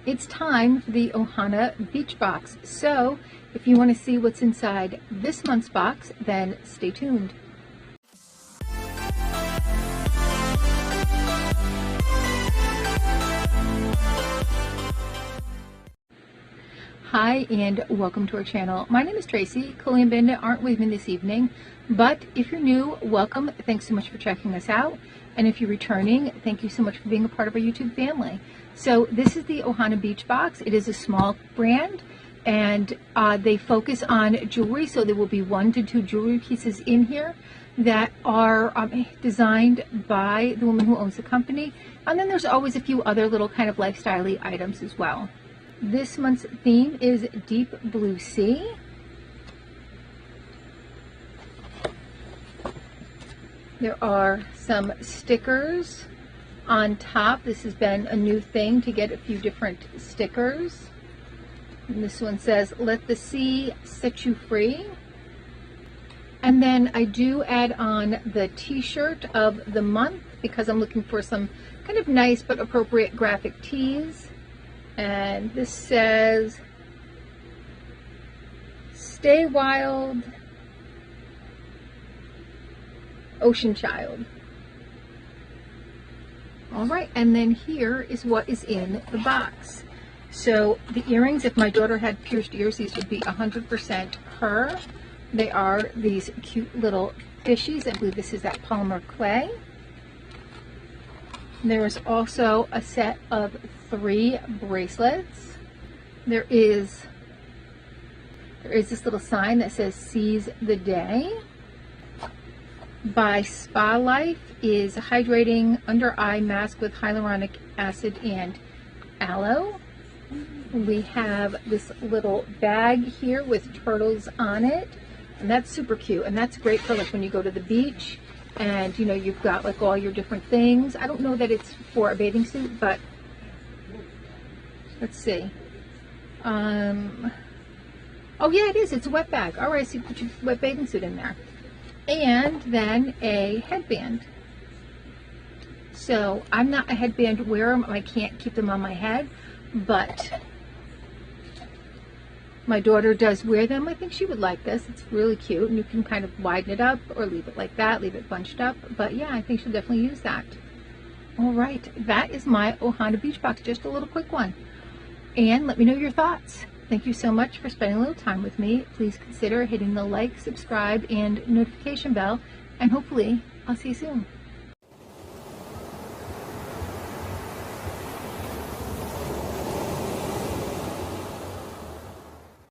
It's time for the Ohana Beach Box. So if you want to see what's inside this month's box, then stay tuned. Hi and welcome to our channel. My name is Tracy. Chloe and Bandit aren't with me this evening, but if you're new, welcome. Thanks so much for checking us out. And if you're returning, thank you so much for being a part of our YouTube family. So this is the Ohana Beach Box. It is a small brand and they focus on jewelry. So there will be 1 to 2 jewelry pieces in here that are designed by the woman who owns the company. And then there's always a few other little kind of lifestyle-y items as well. This month's theme is Deep Blue Sea. There are some stickers on top. This has been a new thing to get a few different stickers. And this one says, "Let the sea set you free." And then I do add on the t-shirt of the month because I'm looking for some kind of nice but appropriate graphic tees. And this says, "Stay Wild, Ocean Child." All right, and then here is what is in the box. So the earrings, if my daughter had pierced ears, these would be 100% her. They are these cute little fishies. I believe this is that polymer clay. There is also a set of 3 bracelets. There is this little sign that says "Seize the Day." By Spa Life is hydrating under eye mask with hyaluronic acid and aloe. We have this little bag here with turtles on it, and that's super cute, and that's great for like when you go to the beach and you know you've got like all your different things. I don't know that it's for a bathing suit, but let's see. Oh yeah, it is. It's a wet bag. All right, so you put your wet bathing suit in there. And then a headband. So I'm not a headband wearer. I can't keep them on my head, but my daughter does wear them. I think she would like this. It's really cute, and you can kind of widen it up or leave it like that, leave it bunched up. But yeah, I think she'll definitely use that. All right, that is my Ohana Beach Box, just a little quick one. And let me know your thoughts. Thank you so much for spending a little time with me. Please consider hitting the like, subscribe, and notification bell, and hopefully I'll see you soon.